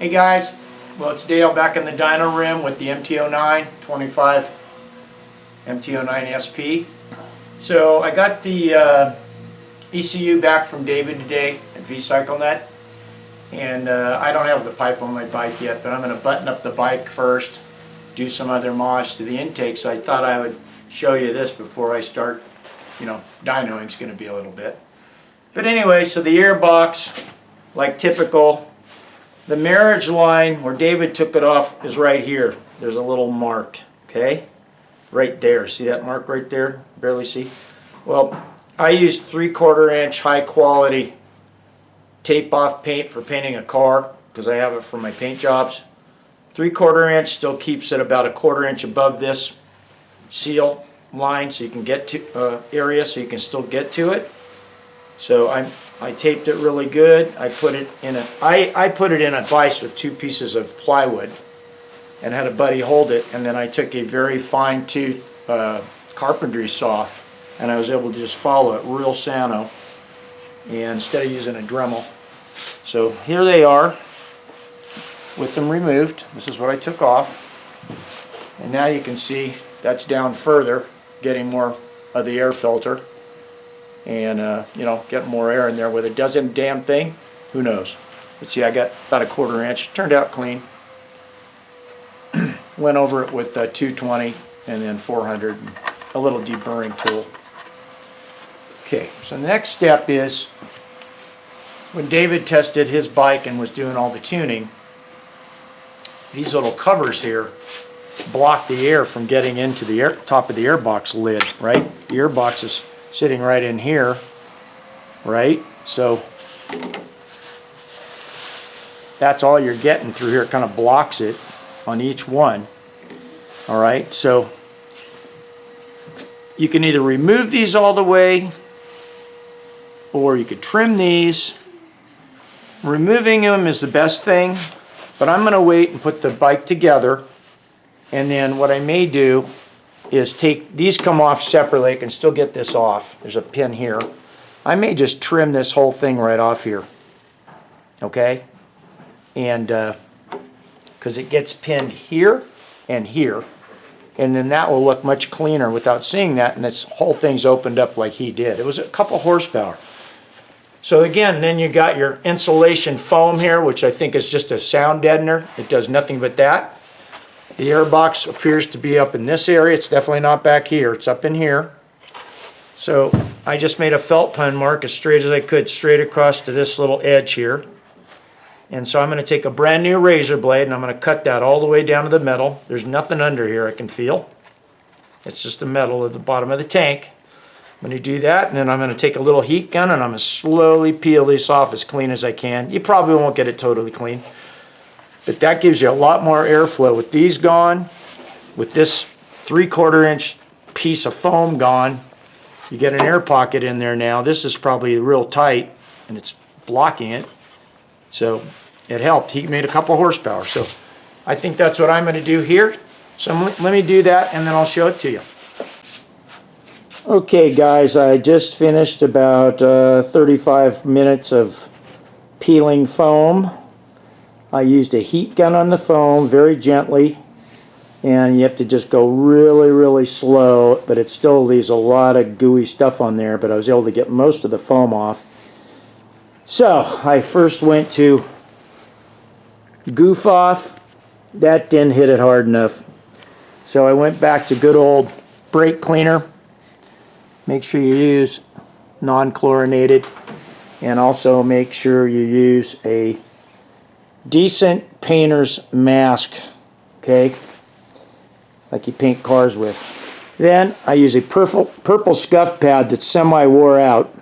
Hey guys, well it's Dale back in the dyno room with the MT-09 25 MT-09 SP. So I got the ECU back from David today at V-CycleNet, and I don't have the pipe on my bike yet, but I'm going to button up the bike first, do some other mods to the intake, so I thought I would show you this before I start, dynoing. It's going to be a little bit. But anyway, so the airbox, like typical, the marriage line where David took it off is right here. There's a little mark, okay? Right there. See that mark right there? Barely see. Well, I use 3/4 inch high quality tape off paint for painting a car because I have it for my paint jobs. 3/4 inch still keeps it about 1/4 inch above this seal line so you can get to area so you can still get to it. So I taped it really good. I put it in a vise with 2 pieces of plywood and had a buddy hold it, and then I took a very fine tooth carpentry saw and I was able to just follow it real sano, and instead of using a Dremel. So here they are with them removed. This is what I took off, and now you can see that's down further, getting more of the air filter. And get more air in there. Whether it does a damn thing, who knows. But see, I got about 1/4 inch. Turned out clean. Went over it with 220 and then 400 and a little deburring tool. Okay, so the next step is when David tested his bike and was doing all the tuning, these little covers here block the air from getting into the top of the airbox lid, right? The airbox is sitting right in here, right? So that's all you're getting through here. It kind of blocks it on each one. All right, so you can either remove these all the way or you could trim these. Removing them is the best thing, but I'm going to wait and put the bike together, and then what I may do is take these, come off separately. I can still get this off. There's a pin here. I may just trim this whole thing right off here, okay? And because it gets pinned here and here, and then that will look much cleaner without seeing that, and this whole thing's opened up like he did. It was a couple horsepower. So again, then you got your insulation foam here, which I think is just a sound deadener. It does nothing but that. The airbox appears to be up in this area. It's definitely not back here. It's up in here. So I just made a felt pen mark as straight as I could, straight across to this little edge here. And so I'm going to take a brand new razor blade and I'm going to cut that all the way down to the metal. There's nothing under here I can feel. It's just the metal at the bottom of the tank. I'm going to do that, and then I'm going to take a little heat gun and I'm going to slowly peel this off as clean as I can. You probably won't get it totally clean, but that gives you a lot more airflow. With these gone, with this 3/4 inch piece of foam gone, you get an air pocket in there now. This is probably real tight and it's blocking it. So it helped. He made a couple horsepower. So I think that's what I'm going to do here. So let me do that and then I'll show it to you. Okay guys, I just finished about 35 minutes of peeling foam. I used a heat gun on the foam very gently, and you have to just go really slow, but it still leaves a lot of gooey stuff on there, but I was able to get most of the foam off. So I first went to goof off. That didn't hit it hard enough, so I went back to good old brake cleaner. Make sure you use non-chlorinated, and also make sure you use a decent painter's mask, okay, like you paint cars with. Then I use a purple scuff pad that's semi-wore out,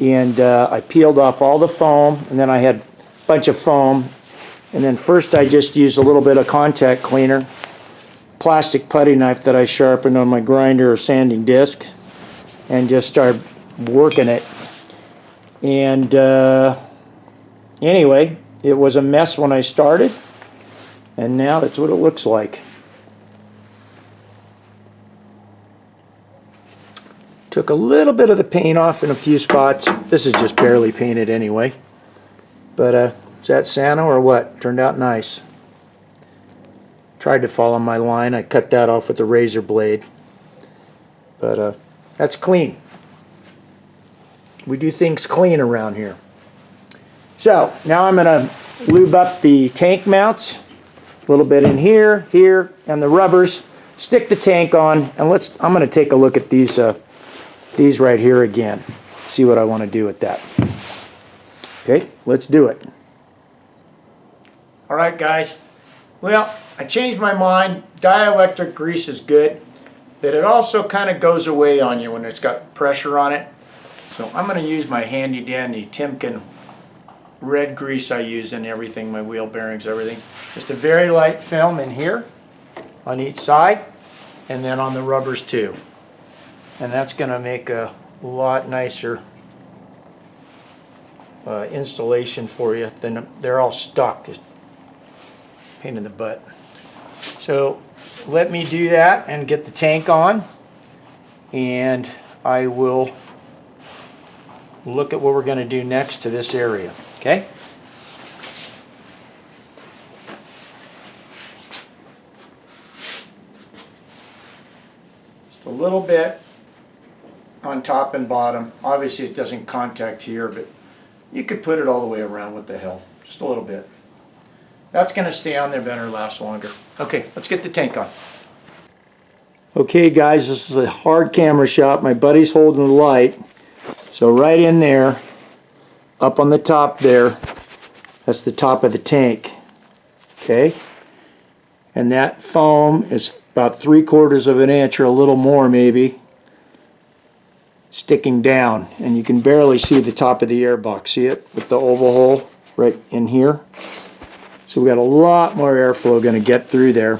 and I peeled off all the foam, and then I had a bunch of foam, and then first I just used a little bit of contact cleaner, plastic putty knife that I sharpened on my grinder or sanding disc, and just started working it. And anyway, it was a mess when I started, and now that's what it looks like. Took a little bit of the paint off in a few spots. This is just barely painted anyway, but Is that Santa or what? Turned out nice. Tried to follow my line. I cut that off with a razor blade. But that's clean. We do things clean around here. So now I'm going to lube up the tank mounts. A little bit in here, here, and the rubbers. Stick the tank on, and I'm going to take a look at these right here again. See what I want to do with that. Okay, let's do it. All right, guys. Well, I changed my mind. Dielectric grease is good, but it also kind of goes away on you when it's got pressure on it. So I'm going to use my handy dandy Timken red grease I use in everything, my wheel bearings, everything. Just a very light film in here on each side, and then on the rubbers too. And that's going to make a lot nicer installation for you. Then they're all stuck. Just pain in the butt. So let me do that and get the tank on, and I will look at what we're going to do next to this area. Okay? Just a little bit on top and bottom. Obviously it doesn't contact here, but you could put it all the way around. What the hell? Just a little bit. That's going to stay on there better, last longer. Okay, let's get the tank on. Okay guys, this is a hard camera shot. My buddy's holding the light. So right in there, up on the top there, that's the top of the tank. Okay? And that foam is about 3/4 of an inch or a little more maybe sticking down, and you can barely see the top of the airbox. See it with the oval hole right in here? So we got a lot more airflow going to get through there.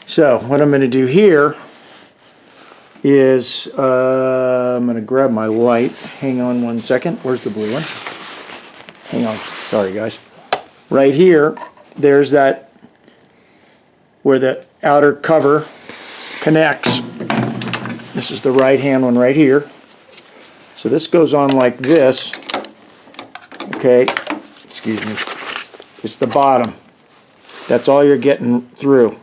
So what I'm going to do here is I'm going to grab my light. Hang on one second. Where's the blue one? Hang on. Sorry guys. Right here, there's that where the outer cover connects. This is the right hand one right here. So this goes on like this. Okay. Excuse me. It's the bottom. That's all you're getting through.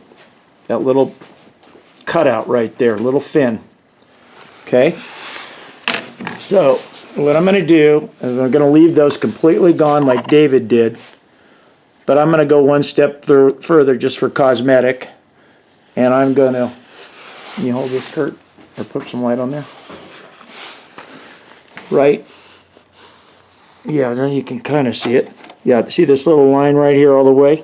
That little cutout right there, little fin. Okay? So, what I'm going to do is I'm going to leave those completely gone like David did. But I'm going to go one step further just for cosmetic. And I'm going to, can you hold this, Kurt? Or put some light on there? Right? Yeah, then you can kind of see it. Yeah, see this little line right here all the way?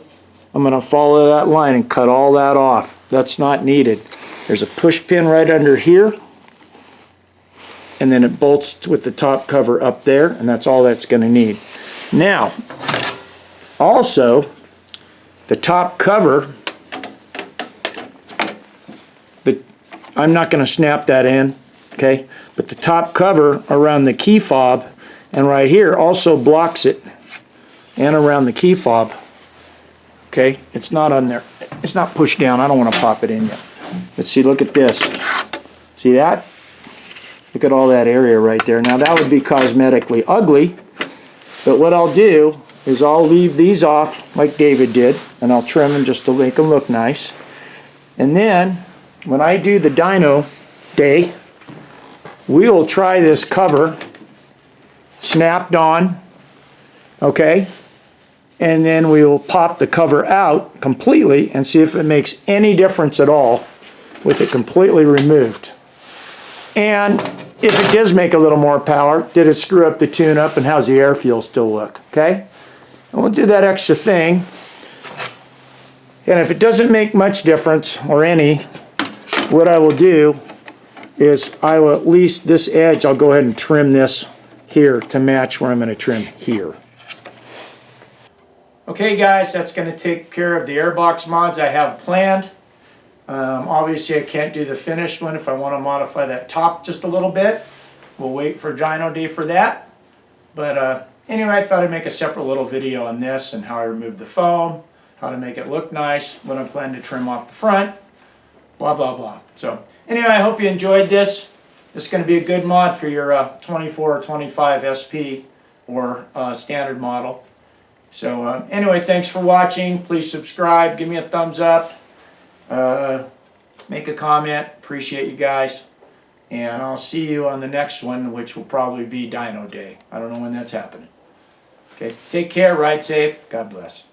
I'm going to follow that line and cut all that off. That's not needed. There's a push pin right under here, and then it bolts with the top cover up there, and that's all that's going to need. Now, also, the top cover, I'm not going to snap that in, okay? But the top cover around the key fob and right here also blocks it, and around the key fob. Okay, it's not on there. It's not pushed down. I don't want to pop it in yet. But see, look at this. See that? Look at all that area right there. Now that would be cosmetically ugly, but what I'll do is I'll leave these off like David did, and I'll trim them just to make them look nice. And then when I do the dyno day, we will try this cover snapped on, okay? And then we will pop the cover out completely and see if it makes any difference at all with it completely removed. And if it does make a little more power, did it screw up the tune-up, and how's the air fuel still look, okay? And we'll do that extra thing. And if it doesn't make much difference, or any, what I will do is I will at least this edge, I'll go ahead and trim this here to match where I'm going to trim here. Okay guys, that's going to take care of the airbox mods I have planned. Obviously I can't do the finished one if I want to modify that top just a little bit. We'll wait for dyno day for that. But anyway, I thought I'd make a separate little video on this and how I remove the foam, how to make it look nice, what I'm planning to trim off the front, blah blah blah. So anyway, I hope you enjoyed this. This is going to be a good mod for your 24 or 25 SP or standard model. So anyway, thanks for watching. Please subscribe, give me a thumbs up, make a comment. Appreciate you guys. And I'll see you on the next one, which will probably be Dyno Day. I don't know when that's happening. Okay, take care, ride safe. God bless.